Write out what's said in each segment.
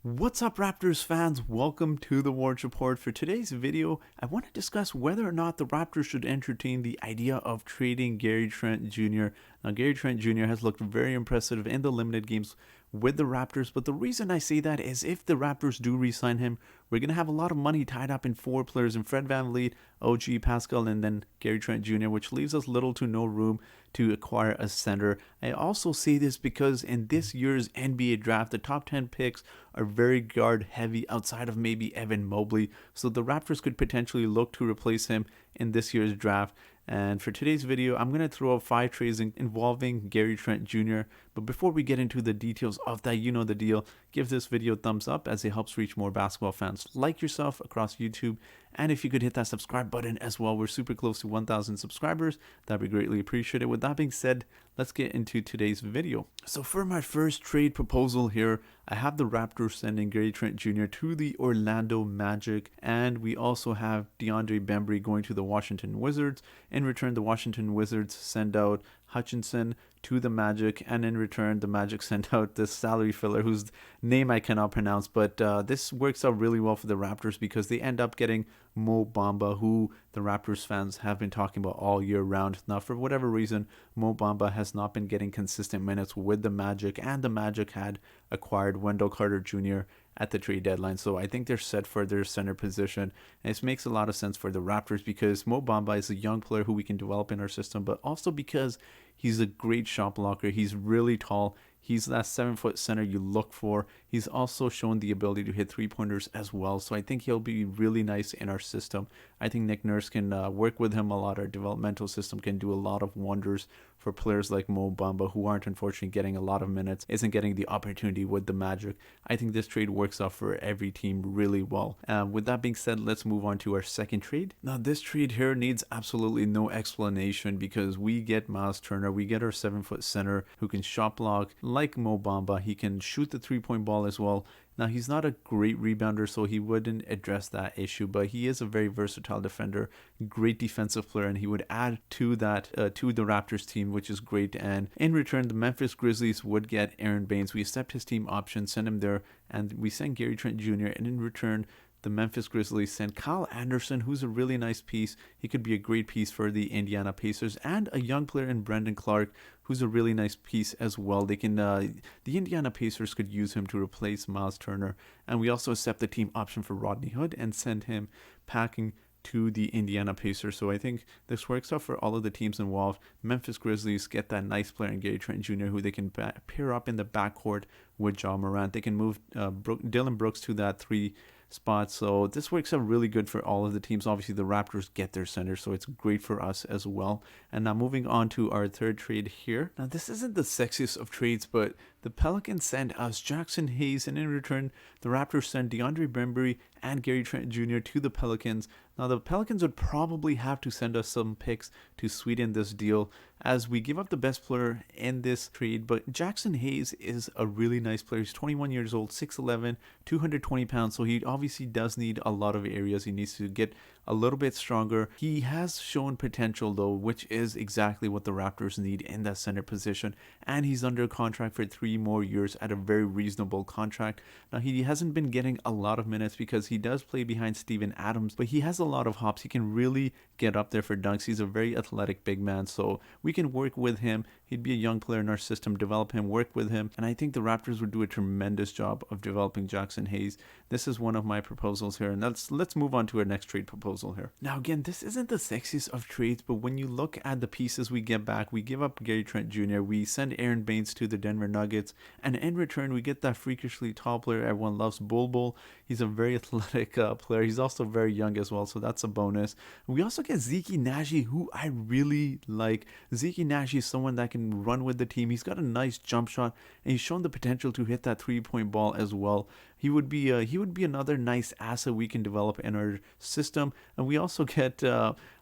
What's up, Raptors fans? Welcome to the Wards Report. For today's video, I want to discuss whether or not the Raptors should entertain the idea of trading Gary Trent Jr. Now, Gary Trent Jr. has looked very impressive in the limited games with the Raptors, but the reason I say that is if the Raptors do re-sign him, we're going to have a lot of money tied up in four players in Fred VanVleet, OG Pascal, and then Gary Trent Jr., which leaves us little to no room to acquire a center. I also say this because in this year's NBA draft, the top 10 picks are very guard heavy outside of maybe Evan Mobley, so the Raptors could potentially look to replace him in this year's draft. And for today's video, I'm going to throw out 5 trades involving Gary Trent Jr. But before we get into the details of that, you know the deal. Give this video a thumbs up as it helps reach more basketball fans like yourself across YouTube. And if you could hit that subscribe button as well, we're super close to 1,000 subscribers. That'd be greatly appreciated. With that being said, let's get into today's video. So for my first trade proposal here, I have the Raptors sending Gary Trent Jr. to the Orlando Magic, and we also have DeAndre Bembry going to the Washington Wizards. In return, the Washington Wizards send out Hutchinson to the Magic, and in return the Magic sent out this salary filler whose name I cannot pronounce, but this works out really well for the Raptors because they end up getting Mo Bamba, who the Raptors fans have been talking about all year round. Now, for whatever reason, Mo Bamba has not been getting consistent minutes with the Magic, and the Magic had acquired Wendell Carter Jr. at the trade deadline, so I think they're set for their center position. And this makes a lot of sense for the Raptors because Mo Bamba is a young player who we can develop in our system, but also because he's a great shot blocker. He's really tall. He's that 7-foot center you look for. He's also shown the ability to hit three-pointers as well, so I think he'll be really nice in our system. I think Nick Nurse can work with him a lot. Our developmental system can do a lot of wonders for players like Mo Bamba, who aren't unfortunately getting a lot of minutes, isn't getting the opportunity with the Magic. I think this trade works out for every team really well. With that being said, let's move on to our second trade. Now, this trade here needs absolutely no explanation because we get Miles Turner. We get our 7-foot center who can shot block like Mo Bamba. He can shoot the three-point ball as well. Now, he's not a great rebounder, so he wouldn't address that issue, but he is a very versatile defender, great defensive player, and he would add to that, to the Raptors team, which is great. And in return, the Memphis Grizzlies would get Aaron Baines. We accept his team option, send him there, and we send Gary Trent Jr., and in return, the Memphis Grizzlies sent Kyle Anderson, who's a really nice piece. He could be a great piece for the Indiana Pacers, and a young player in Brandon Clark, who's a really nice piece as well. They can, the Indiana Pacers could use him to replace Miles Turner, and we also accept the team option for Rodney Hood and send him packing to the Indiana Pacers. So I think this works out for all of the teams involved. Memphis Grizzlies get that nice player in Gary Trent Jr. who they can pair up in the backcourt with Ja Morant. They can move Dylan Brooks to that 3 spot. So this works out really good for all of the teams. Obviously, the Raptors get their center, so it's great for us as well. And now moving on to our third trade here. Now, this isn't the sexiest of trades, but the Pelicans send us Jackson Hayes, and in return, the Raptors send DeAndre Bembry and Gary Trent Jr. to the Pelicans. Now, the Pelicans would probably have to send us some picks to sweeten this deal as we give up the best player in this trade, but Jackson Hayes is a really nice player. He's 21 years old, 6'11", 220 pounds, so he obviously does need a lot of areas. He needs to get a little bit stronger. He has shown potential though, which is exactly what the Raptors need in that center position, and he's under contract for 3 more years at a very reasonable contract. Now, he hasn't been getting a lot of minutes because he does play behind Steven Adams, but he has a lot of hops. He can really get up there for dunks. He's a very athletic big man, so we can work with him. He'd be a young player in our system, develop him, work with him, and I think the Raptors would do a tremendous job of developing Jackson Hayes. This is one of my proposals here, and let's move on to our next trade proposal here. Now, again, this isn't the sexiest of trades, but when you look at the pieces we get back, we give up Gary Trent Jr., we send Aaron Baines to the Denver Nuggets, and in return, we get that freakishly tall player everyone loves, Bol Bol. He's a very athletic player. He's also very young as well, so that's a bonus. We also get Zeke Naji, who I really like. Zeke Naji is someone that can run with the team. He's got a nice jump shot, and he's shown the potential to hit that three-point ball as well. He would be another nice asset we can develop in our system. And we also get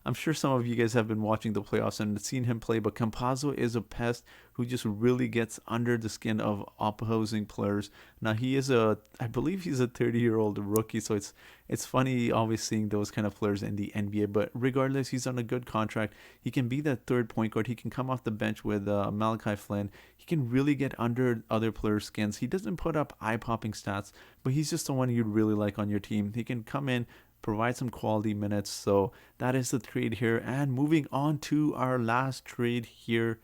I'm sure some of you guys have been watching the playoffs and seen him play, but Campazzo is a pest who just really gets under the skin of opposing players. Now he is I believe he's a 30-year-old rookie, so it's funny always seeing those kind of players in the NBA. But regardless, he's on a good contract. He can be that third point guard. He can come off the bench with Malachi Flynn. He can really get under other players' skins. He doesn't put up eye-popping stats, but he's just the one you'd really like on your team. He can come in, provide some quality minutes. So that is the trade here. And moving on to our last trade here.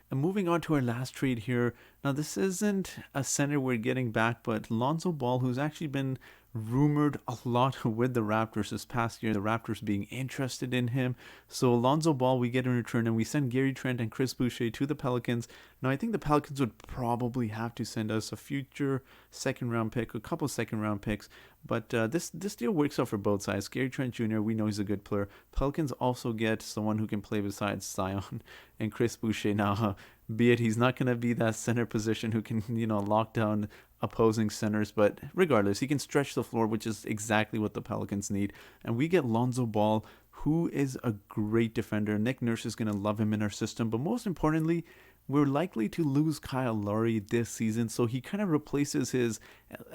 Now, this isn't a center we're getting back, but Lonzo Ball, who's actually been rumored a lot with the Raptors this past year, the Raptors being interested in him. So Lonzo Ball we get in return, and we send Gary Trent and Chris Boucher to the Pelicans. Now I think the Pelicans would probably have to send us a future second round pick, a couple second round picks, but this deal works out for both sides. Gary Trent Jr., we know he's a good player. Pelicans also get someone who can play besides Zion and Chris Boucher. Now be it he's not going to be that center position who can lock down opposing centers, but regardless, he can stretch the floor, which is exactly what the Pelicans need. And we get Lonzo Ball, who is a great defender. Nick Nurse is going to love him in our system, but most importantly, we're likely to lose Kyle Lowry this season, so he kind of replaces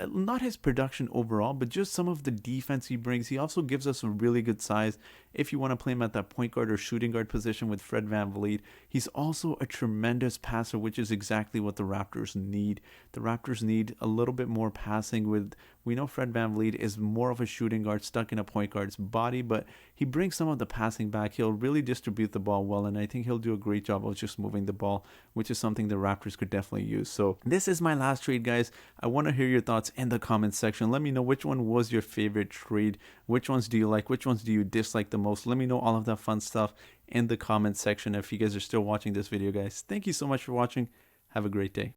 not his production overall, but just some of the defense he brings. He also gives us a really good size if you want to play him at that point guard or shooting guard position with Fred VanVleet. He's also a tremendous passer, which is exactly what the Raptors need. The Raptors need a little bit more passing. We know Fred VanVleet is more of a shooting guard stuck in a point guard's body, but he brings some of the passing back. He'll really distribute the ball well, and I think he'll do a great job of just moving the ball, which is something the Raptors could definitely use. So this is my last trade, guys. I want to hear your thoughts in the comments section. Let me know which one was your favorite trade. Which ones do you like? Which ones do you dislike the most? Let me know all of that fun stuff in the comments section if you guys are still watching this video, guys. Thank you so much for watching. Have a great day.